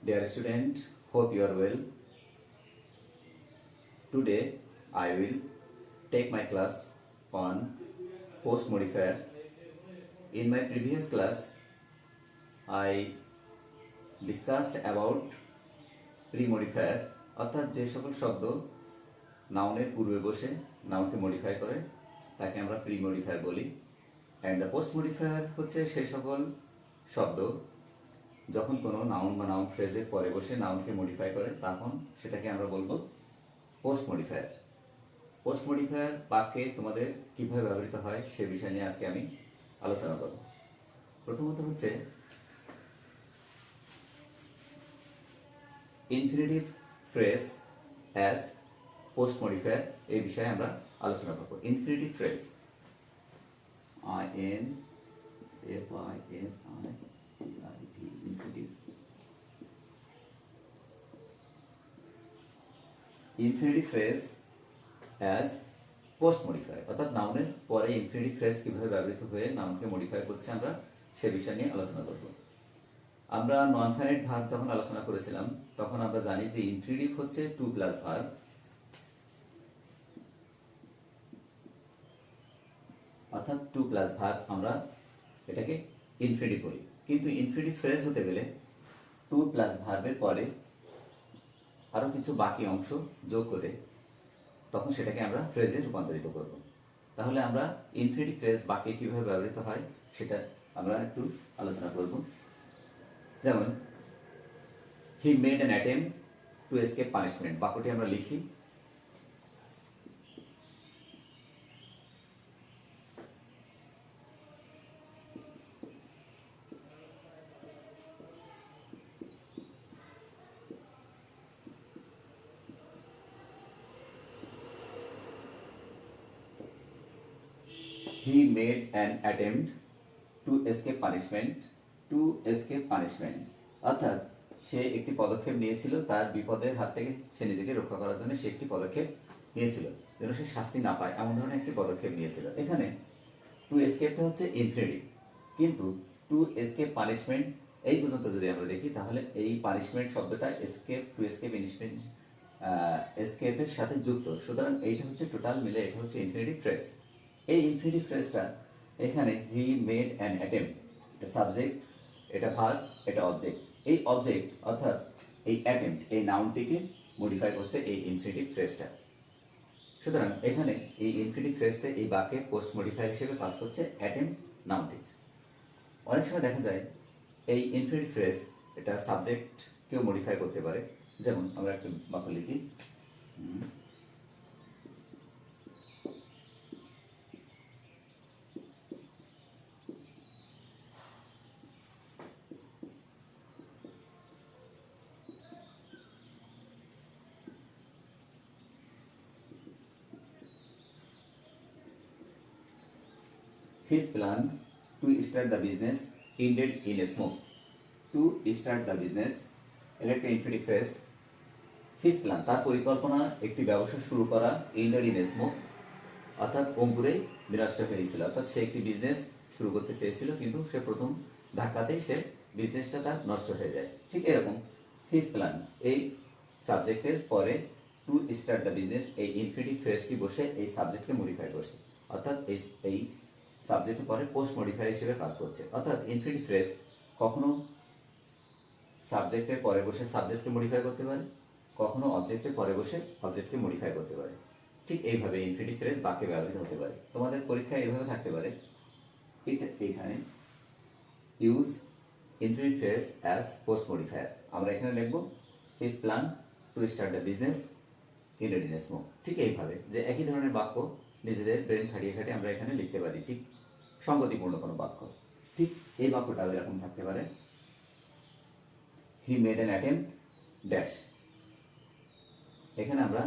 Dear student, hope you are well. Today I will take my class on post modifier. In my previous class I discussed about pre-modifier অর্থাৎ যে সকল শব্দ নাউনের পূর্বে বসে নাউনকে modify করে তাকে আমরা প্রি-মডিফায়ার বলি। অ্যান্ড দ্য পোস্ট মডিফায়ার হচ্ছে সেই সকল শব্দ যখন কোনো নাউন বা নাউন ফ্রেজের পরে বসে নাউনকে মডিফাই করে তখন সেটাকে আমরা বলবো পোস্ট মডিফায়ার। পোস্ট মডিফায়ার বাক্যে তোমাদের কিভাবে ব্যবহৃত হয় সে বিষয় নিয়ে আজকে আমি আলোচনা করব। প্রথমত হচ্ছে infinitive phrase as post modifier, এই বিষয়ে আমরা আলোচনা করব। Infinitive phrase infinitive phrase as post modifier, অর্থাৎ নাউনের পরে ইনফিনিটিভ ফ্রেজ কিভাবে ব্যবহৃত হয়ে নাউনকে মডিফাই করছে আমরা সে বিষয় নিয়ে আলোচনা করব। আমরা নন ফাইনাইট ভার্ব যখন আলোচনা করেছিলাম তখন আমরা জানি যে ইনফিনিটিভ হচ্ছে টু প্লাস ভার্ব, অর্থাৎ টু প্লাস ভার্ব আমরা এটাকে ইনফিনিটিভ বলি। কিন্তু ইনফিনিটিভ ফ্রেজ হতে গেলে টু প্লাস ভার্বের পরে আরো কিছু বাকি অংশ যোগ করে তখন সেটাকে আমরা ফ্রেজে রূপান্তরিত করব। তাহলে আমরা ইনফিনিটিভ ফ্রেজ বাক্যে কিভাবে ব্যবহৃত হয় সেটা আমরা একটু আলোচনা করব। যেমন he made an attempt to escape punishment, বাক্যটি আমরা লিখি। He made an attempt to escape punishment. To escape punishment অর্থাৎ সে একটি পদক্ষেপ নিয়েছিল তার বিপদের হাত থেকে সে নিজেকে রক্ষা করার জন্য সে একটি পদক্ষেপ নিয়েছিল যেন সে শাস্তি না পায়, এমন ধরনের একটি পদক্ষেপ নিয়েছিল। এখানে টু এসকেপটা হচ্ছে ইনফিনিটিভ, কিন্তু টু এসকেপ পানিশমেন্ট এই পর্যন্ত যদি আমরা দেখি তাহলে এই পানিশমেন্ট শব্দটা এসকেপ টু এসকেপ এসকেপের সাথে যুক্ত, সুতরাং এইটা হচ্ছে টোটাল মিলে এটা হচ্ছে ইনফিনিটিভ ফ্রেজ। এই ইনফিনিটিভ ফ্রেজটা এখানে হি মেড অ্যান অ্যাটেম্প্ট, এটা সাবজেক্ট, এটা ভার্ব, এটা অবজেক্ট। এই অবজেক্ট অর্থাৎ এই অ্যাটেম্প্ট এই নাউনটিকে মডিফাই করছে এই ইনফিনিটিভ ফ্রেজটা। সুতরাং এখানে এই ইনফিনিটিভ ফ্রেজটা এই বাক্যে পোস্ট মডিফায়ার হিসেবে কাজ করছে অ্যাটেম্প্ট নাউনটি। অনেক সময় দেখা যায় এই ইনফিনিটিভ ফ্রেজ এটা সাবজেক্টকেও মডিফাই করতে পারে। যেমন আমরা একটা বাক্য লিখি, his plan to start the business ended in a smoke. To start the business এটা একটা ইনফিনিটিভ ফ্রেজ। his plan তার পরিকল্পনা একটি ব্যবসা শুরু করা ended in a smoke অর্থাৎ অঙ্কুরে বিনষ্ট হয়ে গিয়েছিল, অর্থাৎ সে একটি বিজনেস শুরু করতে চেয়েছিল কিন্তু সে প্রথম ধাক্কাতেই সে বিজনেসটা তার নষ্ট হয়ে যায়। ঠিক এরকম his plan এই সাবজেক্টের পরে টু স্টার্ট দ্য বিজনেস এই ইনফিনিটিভ ফ্রেজটি বসে এই সাবজেক্টকে মডিফাই করছে, অর্থাৎ এই সাবজেক্টের পরে পোস্ট মডিফায়ার হিসেবে কাজ করছে। অর্থাৎ ইনফিনিটিভ ফ্রেজ কখনো সাবজেক্টের পরে বসে সাবজেক্টকে মডিফাই করতে পারে, কখনো অবজেক্টের পরে বসে অবজেক্টকে মডিফাই করতে পারে। ঠিক এইভাবে ইনফিনিটিভ ফ্রেজ বাক্যে ব্যবহৃত হতে পারে। তোমাদের পরীক্ষায় এইভাবে থাকতে পারে, এটা এখানে use infinitive phrase as post modifier, আমরা এখানে লিখব his plan to start the business ended in a smoke। ঠিক এইভাবে যে একই ধরনের বাক্য নিজেদের ব্রেন খাটিয়ে খাটিয়ে আমরা এখানে লিখতে পারি, ঠিক সঙ্গতিপূর্ণ কোনো বাক্য। ঠিক এই বাক্যটাও এরকম থাকতে পারে, he made an attempt dash. এখানে আমরা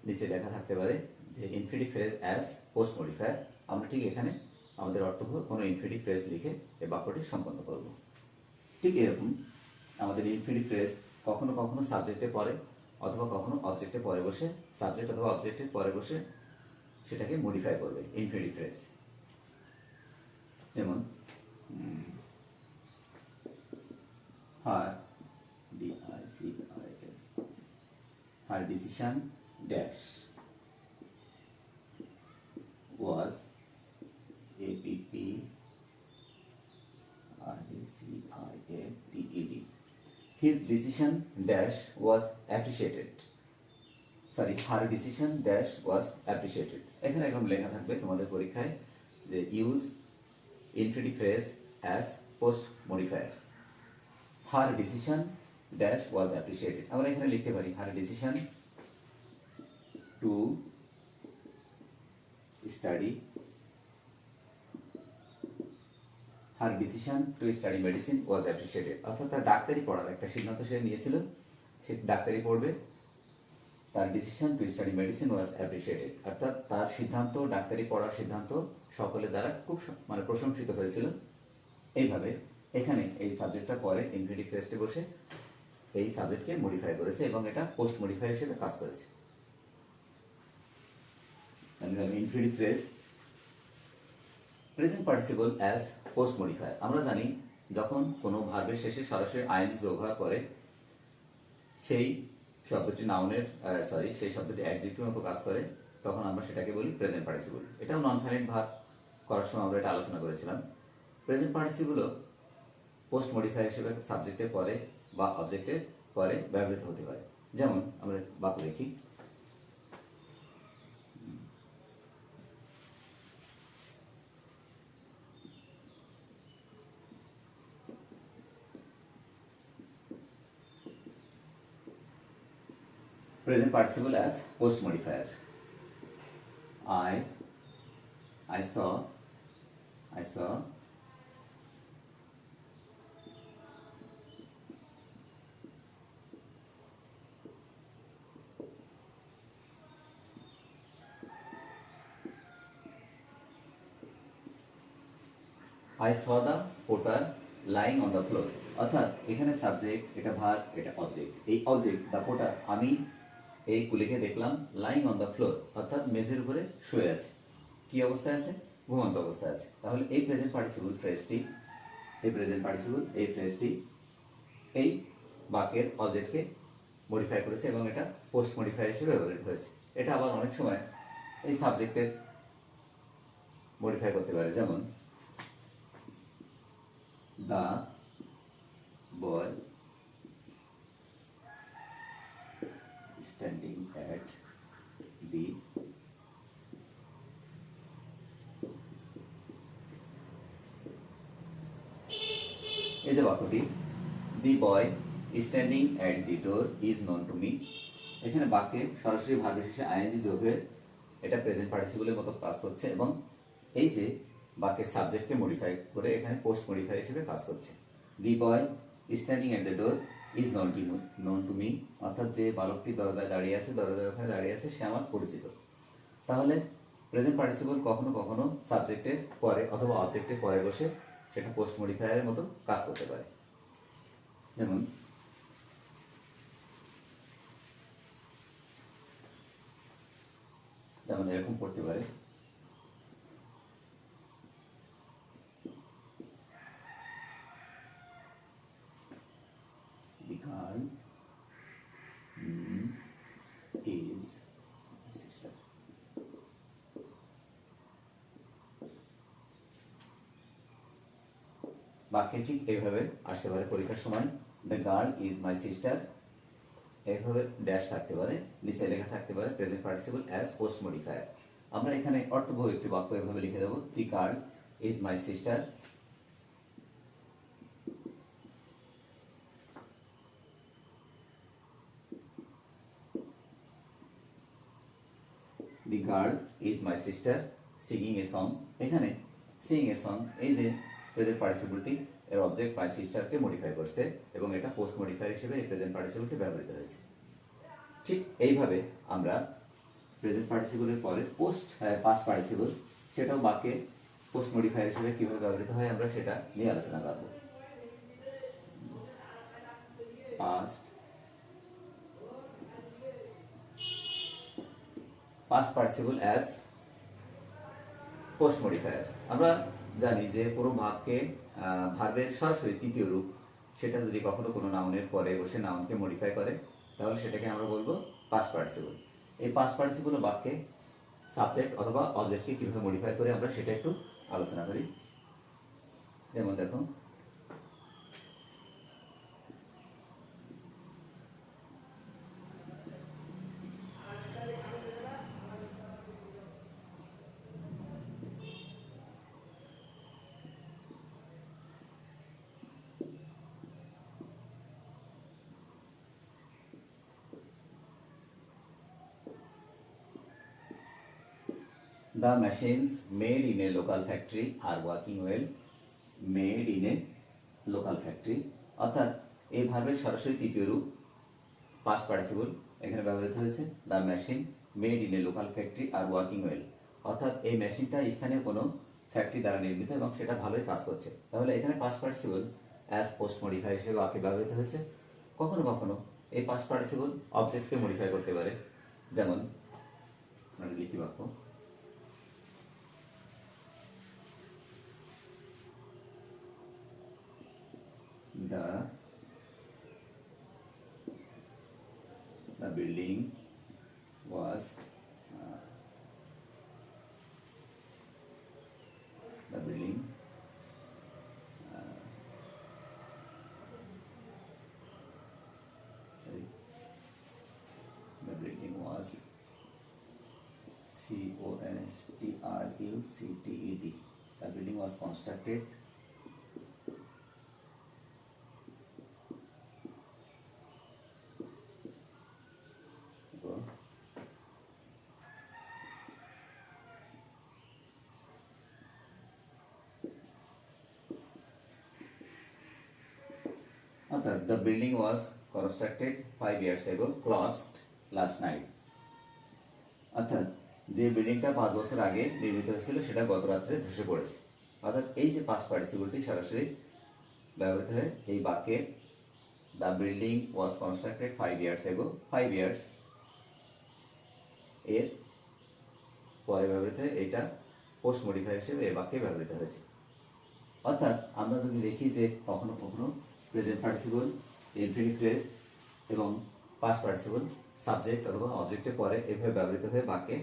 নিচে লেখা থাকতে পারে যে infinitive phrase as post modifier, আমরা ঠিক এখানে আমাদের অর্থবহ কোনো ইনফিনিটিভ ফ্রেজ লিখে এই বাক্যটি সম্পন্ন করব। ঠিক এরকম আমাদের ইনফিনিটিভ ফ্রেজ কখনো কখনো সাবজেক্টের পরে অথবা কখনো অবজেক্টের পরে বসে সাবজেক্ট অথবা অবজেক্টের পরে বসে সেটাকে মডিফাই করবে ইনফিনিটিভ ফ্রেজ। যেমন হ্যাঁ her decision dash was appreciated. His decision dash was appreciated. Sorry, her decision dash was appreciated. এখানে এরকম লেখা থাকবে তোমাদের পরীক্ষায় যে use infinitive phrase as post modifier. her decision dash was appreciated। আমরা এখানে লিখতে পারি her decision to study medicine was appreciated। অর্থাৎ তার ডাক্তারি পড়ার একটা সিদ্ধান্ত সে নিয়েছিল, সে ডাক্তারি পড়বে, তার decision to study medicine was appreciated. অর্থাৎ তার সিদ্ধান্ত, ডাক্তারি পড়ার সিদ্ধান্ত সকলের দ্বারা খুব প্রশংসিত হয়েছিল। এইভাবে এখানে এই সাবজেক্টটা পরে ইনফিনিটিভ ফ্রেজে বসে এই সাবজেক্টকে মডিফাই করেছে এবং এটা পোস্ট মডিফাই হিসেবে কাজ করেছে। Infinitive phrase present participle as post modifier. আমরা জানি যখন কোনো ভার্বের শেষে সরাসরি আইএনজি যোগ হওয়ার পরে সেই শব্দটি নাউনের সেই শব্দটি অ্যাডজেক্টিভের মতো কাজ করে, তখন আমরা সেটাকে বলি প্রেজেন্ট পার্টিসিপল। এটাও নন ফাইনাইট ভার্ব করার সময় আমরা এটা আলোচনা করেছিলাম। প্রেজেন্ট পার্টিসিপলও পোস্ট মডিফায়ার হিসেবে সাবজেক্টের পরে বা অবজেক্টের পরে ব্যবহৃত হতে পারে। যেমন আমরা বাক্য দেখি, present participle as post modifier. I saw the porter lying on the floor। অর্থাৎ এখানে সাবজেক্ট, এটা ভার্ব, এটা অবজেক্ট। এই অবজেক্ট দ্য পোর্টার, আমি এই কুলিকে দেখলাম লাইং অন দ্য ফ্লোর, অর্থাৎ মেঝের উপরে শুয়ে আছে। কি অবস্থায় আছে? ঘুমন্ত অবস্থায় আছে। তাহলে এই প্রেজেন্ট পার্টিসিপল ফ্রেজটি এই বাক্যের অবজেক্টকে মডিফাই করেছে এবং এটা পোস্ট মডিফায়ার হিসেবে ব্যবহৃত হয়েছে। এটা আবার অনেক সময় এই সাবজেক্টের মডিফাই করতে পারে। যেমন the boy standing at the এই যে বাক্যটি the boy standing at the door is known to me, এখানে বাক্যে সরাসরি ভার্বের শেষে আইএনজি যোগ হয়ে এটা প্রেজেন্ট পার্টিসিপলের মতো কাজ করছে এবং এই যে বাক্যের সাবজেক্টকে মডিফাই করে এখানে পোস্ট মডিফাই হিসেবে কাজ করছে। the boy standing at the door is known to me, অর্থাৎ যে বালকটি দরজায় দাঁড়িয়ে আছে, দরজার ওখানে দাঁড়িয়ে আছে, সে আমার পরিচিত। তাহলে প্রেজেন্ট পার্টিসিপল কখনো কখনো সাবজেক্টের পরে অথবা অবজেক্টের পরে বসে সেটা পোস্ট মডিফায়ারের মতো কাজ করতে পারে। যেমন এরকম করতে পারে, the girl is my sister। বাক্যে ঠিক এইভাবে আসতে পারে পরীক্ষার সময়, the girl is my sister, এইভাবে ড্যাশ থাকতে পারে, নিচে লেখা থাকতে পারে present participle as post modifier. আমরা এখানে অর্থবহ একটি বাক্য এভাবে লিখে দেব, the girl is my sister, the girl is my sister singing a song। এখানে singing a song, এই যে প্রেজেন্ট পার্টিসিপলটি এর অবজেক্ট মাই সিস্টারকে মডিফাই করছে এবং এটা পোস্ট মডিফায়ার হিসেবে এই প্রেজেন্ট পার্টিসিপলটি ব্যবহৃত হয়েছে। ঠিক এইভাবে আমরা প্রেজেন্ট পার্টিসিপলের পরে পাস্ট পার্টিসিপল, সেটাও বাক্যে পোস্ট মডিফায়ার হিসেবে কিভাবে ব্যবহৃত হয় আমরা সেটা নিয়ে আলোচনা করব। Past participle as post modifier. আমরা জানি যে পুরো বাক্যে ভার্বের সরাসরি তৃতীয় রূপ, সেটা যদি কখনো কোনো নাউনের পরে বসে নাউনকে মডিফাই করে তাহলে সেটাকে আমরা বলবো পাস্ট পার্টিসিপল। এই পাস্ট পার্টিসিপল বাক্যে সাবজেক্ট অথবা অবজেক্টকে কিভাবে মডিফাই করে আমরা সেটা একটু আলোচনা করি। যেমন দেখো, the machines made in a local factory are working well. Made in a local factory অর্থাৎ এই ভার্বের সরাসরি তৃতীয় রূপ পাস্ট পার্টিসিপল এখানে ব্যবহৃত হয়েছে। The machine made in a local factory are working well, অর্থাৎ এই মেশিনটা স্থানীয় কোনো ফ্যাক্টরি দ্বারা নির্মিত এবং সেটা ভালোই কাজ করছে। তাহলে এখানে past participle as post modify হিসেবে বাক্যে ব্যবহৃত হয়েছে। কখনো কখনো এই পাস্ট পার্টিসিপল অবজেক্টকে মডিফাই করতে পারে। যেমন আমরা লিখি বাক্য, the building was the building the building was constructed. The building was constructed the building was constructed 5 years ago, collapsed last night. অর্থাৎ যে বিল্ডিংটা 5 বছর আগে নির্মিত হয়েছিল সেটা গত রাত্রে ধসে পড়েছে। অর্থাৎ এই যে পাস্ট পার্টিসিপলটি সরাসরি ব্যবহৃত হয় এই বাক্যে the building was constructed 5 years ago, 5 years এর পরে ব্যবহৃত হয়, এটা পোস্ট মডিফায়ার হিসেবে এই বাক্যে ব্যবহৃত হয়েছে। অর্থাৎ আমরা যদি দেখি যে কখনো কখনো প্রেজেন্ট পার্টিসিপল, ইনফিনিট ফ্রেজ এবং পাস্ট পার্টিসিপল সাবজেক্ট অথবা অবজেক্টের পরে এভাবে ব্যবহৃত হয়ে বাক্যে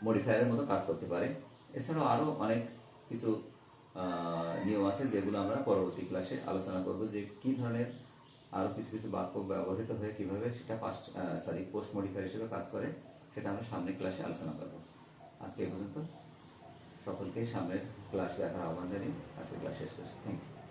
মডিফায়ারের মতো কাজ করতে পারে। এছাড়াও আরও অনেক কিছু নিয়ম আছে যেগুলো আমরা পরবর্তী ক্লাসে আলোচনা করব, যে কী ধরনের আরও কিছু কিছু বাক্য ব্যবহৃত হয়ে কীভাবে সেটা পোস্ট মডিফায়ার হিসেবে কাজ করে সেটা আমরা সামনের ক্লাসে আলোচনা করব। আজকে এই পর্যন্ত, সকলকে সামনের ক্লাস দেখার আহ্বান জানিয়ে আজকে ক্লাস শেষ করছি। Thank you.